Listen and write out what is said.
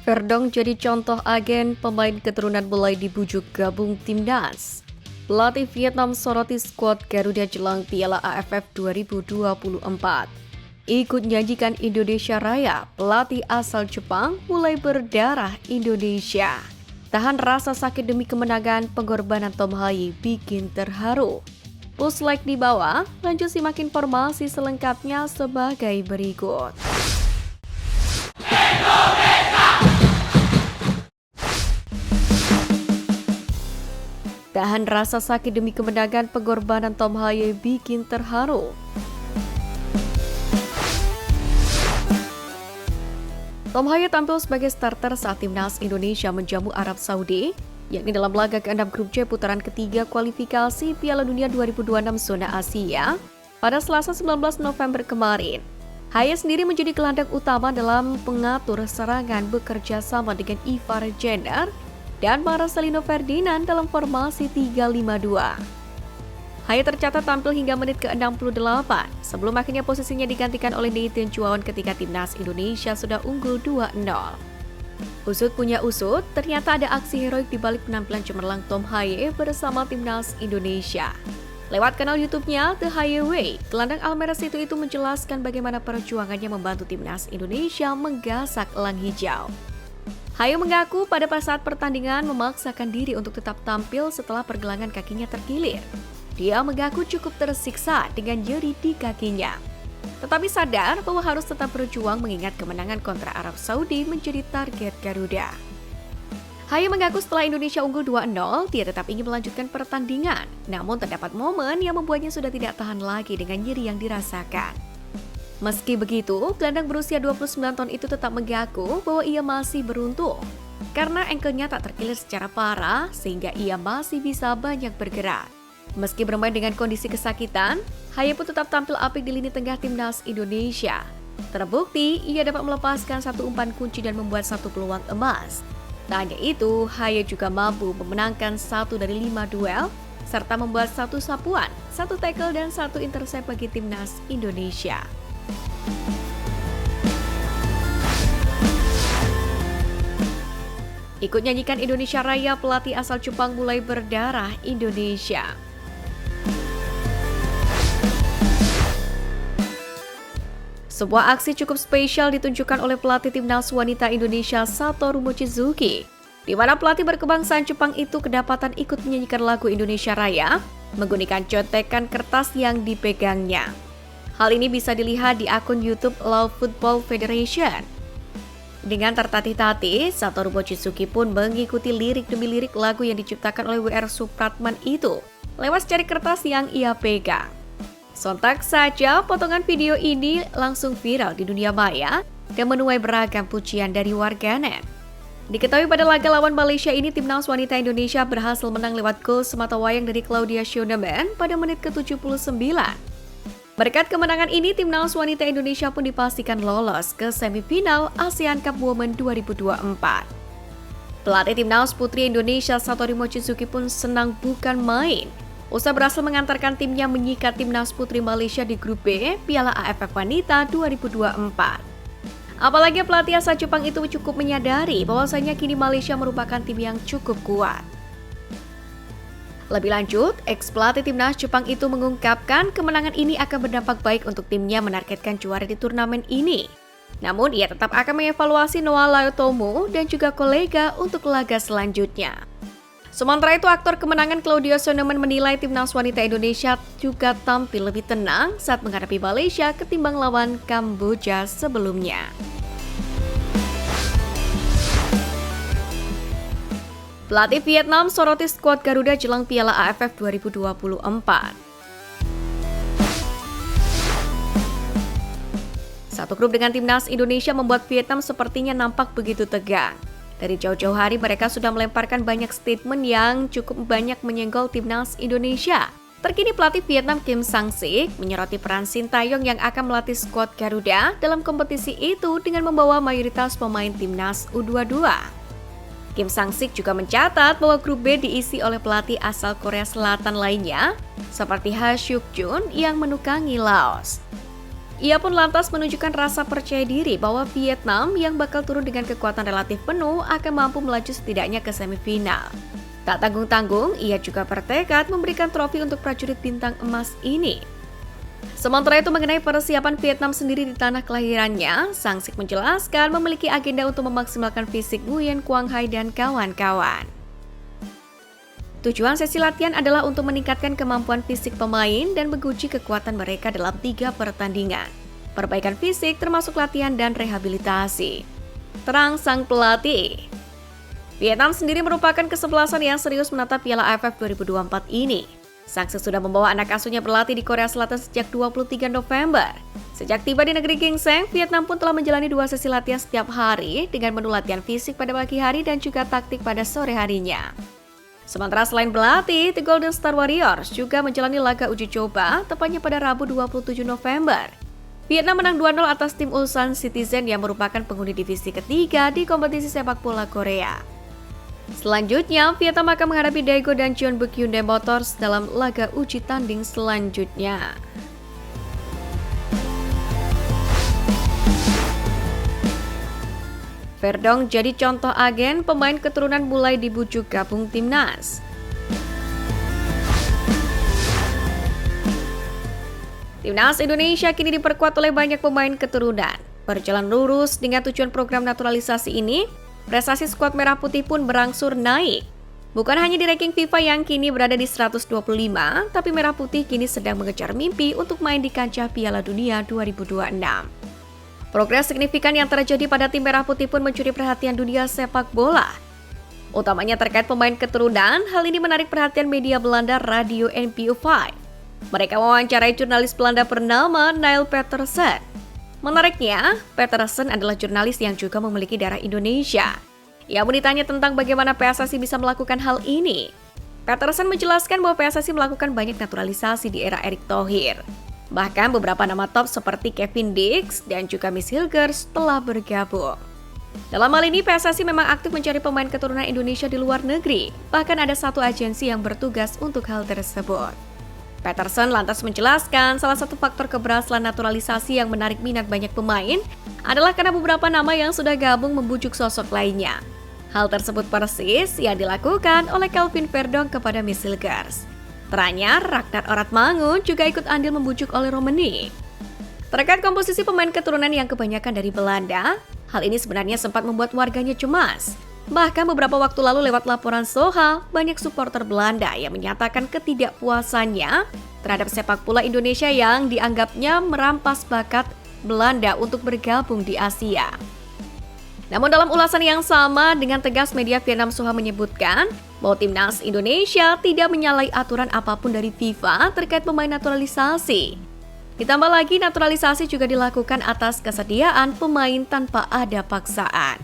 Verdong jadi contoh agen, pemain keturunan mulai dibujuk gabung timnas. Pelatih Vietnam soroti skuad Garuda jelang Piala AFF 2024. Ikut nyanyikan Indonesia Raya, pelatih asal Jepang mulai berdarah Indonesia. Tahan rasa sakit demi kemenangan, pengorbanan Tom Haye bikin terharu. Plus like di bawah, lanjut simak informasi selengkapnya sebagai berikut. Tahan rasa sakit demi kemenangan, pengorbanan Tom Haye bikin terharu. Tom Haye tampil sebagai starter saat timnas Indonesia menjamu Arab Saudi, yakni dalam laga ke-6 grup C putaran ketiga kualifikasi Piala Dunia 2026 zona Asia pada Selasa 19 November kemarin. Haye sendiri menjadi gelandang utama dalam pengatur serangan bekerja sama dengan Ivar Jenner dan Marcelino Ferdinand dalam formasi 3-5-2. Haye tercatat tampil hingga menit ke-68 sebelum akhirnya posisinya digantikan oleh Nathan Chuaon ketika timnas Indonesia sudah unggul 2-0. Usut punya usut, ternyata ada aksi heroik di balik penampilan cemerlang Tom Haye bersama timnas Indonesia. Lewat kanal YouTube-nya The Haye Way, gelandang Almeres itu menjelaskan bagaimana perjuangannya membantu timnas Indonesia menggasak elang hijau. Haye mengaku pada saat pertandingan memaksakan diri untuk tetap tampil setelah pergelangan kakinya terkilir. Dia mengaku cukup tersiksa dengan nyeri di kakinya. Tetapi sadar bahwa harus tetap berjuang mengingat kemenangan kontra Arab Saudi menjadi target Garuda. Haye mengaku setelah Indonesia unggul 2-0, dia tetap ingin melanjutkan pertandingan. Namun terdapat momen yang membuatnya sudah tidak tahan lagi dengan nyeri yang dirasakan. Meski begitu, gelandang berusia 29 tahun itu tetap mengaku bahwa ia masih beruntung karena engkelnya tak terkilir secara parah sehingga ia masih bisa banyak bergerak. Meski bermain dengan kondisi kesakitan, Haye pun tetap tampil apik di lini tengah timnas Indonesia. Terbukti, ia dapat melepaskan satu umpan kunci dan membuat satu peluang emas. Tak hanya itu, Haye juga mampu memenangkan 1 dari 5 duel serta membuat 1 sapuan, 1 tackle dan 1 intercept bagi timnas Indonesia. Ikut nyanyikan Indonesia Raya, pelatih asal Jepang mulai berdarah Indonesia. Sebuah aksi cukup spesial ditunjukkan oleh pelatih timnas wanita Indonesia Satoru Mochizuki, di mana pelatih berkebangsaan Jepang itu kedapatan ikut menyanyikan lagu Indonesia Raya menggunakan contekan kertas yang dipegangnya. Hal ini bisa dilihat di akun YouTube Love Football Federation. Dengan tertatih-tatih, Satoru Mochizuki pun mengikuti lirik demi lirik lagu yang diciptakan oleh W.R. Supratman itu lewat secari kertas yang ia pegang. Sontak saja potongan video ini langsung viral di dunia maya dan menuai beragam pujian dari warganet. Diketahui pada laga lawan Malaysia ini, timnas wanita Indonesia berhasil menang lewat gol sematawayang dari Claudia Schoenemann pada menit ke-79. Berkat kemenangan ini, timnas wanita Indonesia pun dipastikan lolos ke semifinal ASEAN Cup Women 2024. Pelatih timnas putri Indonesia Satoru Mochizuki pun senang bukan main usai berhasil mengantarkan timnya menyikat timnas putri Malaysia di grup B Piala AFF Wanita 2024. Apalagi pelatih asal Jepang itu cukup menyadari bahwasanya kini Malaysia merupakan tim yang cukup kuat. Lebih lanjut, ex-pelatih timnas Jepang itu mengungkapkan kemenangan ini akan berdampak baik untuk timnya menargetkan juara di turnamen ini. Namun, ia tetap akan mengevaluasi Noah Laotomo dan juga kolega untuk laga selanjutnya. Sementara itu, aktor kemenangan Claudia Schoenemann menilai timnas wanita Indonesia juga tampil lebih tenang saat menghadapi Malaysia ketimbang lawan Kamboja sebelumnya. Pelatih Vietnam soroti skuad Garuda jelang Piala AFF 2024. Satu grup dengan timnas Indonesia membuat Vietnam sepertinya nampak begitu tegang. Dari jauh-jauh hari mereka sudah melemparkan banyak statement yang cukup banyak menyenggol timnas Indonesia. Terkini pelatih Vietnam Kim Sang-sik menyoroti peran Sintayong yang akan melatih skuad Garuda dalam kompetisi itu dengan membawa mayoritas pemain timnas U22. Kim Sang-sik juga mencatat bahwa grup B diisi oleh pelatih asal Korea Selatan lainnya, seperti Ha Suk-jun yang menukangi Laos. Ia pun lantas menunjukkan rasa percaya diri bahwa Vietnam yang bakal turun dengan kekuatan relatif penuh akan mampu melaju setidaknya ke semifinal. Tak tanggung-tanggung, ia juga bertekad memberikan trofi untuk prajurit bintang emas ini. Sementara itu mengenai persiapan Vietnam sendiri di tanah kelahirannya, Sang Sik menjelaskan memiliki agenda untuk memaksimalkan fisik Nguyen Quang Hai dan kawan-kawan. Tujuan sesi latihan adalah untuk meningkatkan kemampuan fisik pemain dan menguji kekuatan mereka dalam 3 pertandingan. Perbaikan fisik termasuk latihan dan rehabilitasi. Terang sang pelatih. Vietnam sendiri merupakan kesebelasan yang serius menatap Piala AFF 2024 ini. Sang Sik sudah membawa anak asuhnya berlatih di Korea Selatan sejak 23 November. Sejak tiba di negeri Ginseng, Vietnam pun telah menjalani 2 sesi latihan setiap hari dengan menu latihan fisik pada pagi hari dan juga taktik pada sore harinya. Sementara selain berlatih, The Golden Star Warriors juga menjalani laga uji coba tepatnya pada Rabu 27 November. Vietnam menang 2-0 atas tim Ulsan Citizen yang merupakan penghuni divisi ketiga di kompetisi sepak bola Korea. Selanjutnya, Vietnam akan menghadapi Daegu dan Jeonbuk Hyundai Motors dalam laga uji tanding selanjutnya. Verdong jadi contoh agen, pemain keturunan mulai dibujuk gabung timnas. Timnas Indonesia kini diperkuat oleh banyak pemain keturunan. Berjalan lurus dengan tujuan program naturalisasi ini, prestasi skuad Merah Putih pun berangsur naik. Bukan hanya di ranking FIFA yang kini berada di 125, tapi Merah Putih kini sedang mengejar mimpi untuk main di kancah Piala Dunia 2026. Progres signifikan yang terjadi pada tim Merah Putih pun mencuri perhatian dunia sepak bola. Utamanya terkait pemain keturunan, hal ini menarik perhatian media Belanda Radio NPO5. Mereka mewawancarai jurnalis Belanda bernama Neil Petersen. Menariknya, Petersen adalah jurnalis yang juga memiliki darah Indonesia. Ia pun ditanya tentang bagaimana PSSI bisa melakukan hal ini. Petersen menjelaskan bahwa PSSI melakukan banyak naturalisasi di era Erick Thohir. Bahkan beberapa nama top seperti Kevin Dix dan juga Miss Hilgers telah bergabung. Dalam hal ini, PSSI memang aktif mencari pemain keturunan Indonesia di luar negeri. Bahkan ada satu agensi yang bertugas untuk hal tersebut. Petersen lantas menjelaskan salah satu faktor keberhasilan naturalisasi yang menarik minat banyak pemain adalah karena beberapa nama yang sudah gabung membujuk sosok lainnya. Hal tersebut persis yang dilakukan oleh Kelvin Verdong kepada Miss Hilgers. Teranyar, Ragnar Oratmangun juga ikut andil membujuk oleh Romani. Terkait komposisi pemain keturunan yang kebanyakan dari Belanda, hal ini sebenarnya sempat membuat warganya cemas. Bahkan beberapa waktu lalu lewat laporan Soha, banyak supporter Belanda yang menyatakan ketidakpuasannya terhadap sepak bola Indonesia yang dianggapnya merampas bakat Belanda untuk bergabung di Asia. Namun dalam ulasan yang sama, dengan tegas media Vietnam Soha menyebutkan bahwa timnas Indonesia tidak menyalahi aturan apapun dari FIFA terkait pemain naturalisasi. Ditambah lagi, naturalisasi juga dilakukan atas kesediaan pemain tanpa ada paksaan.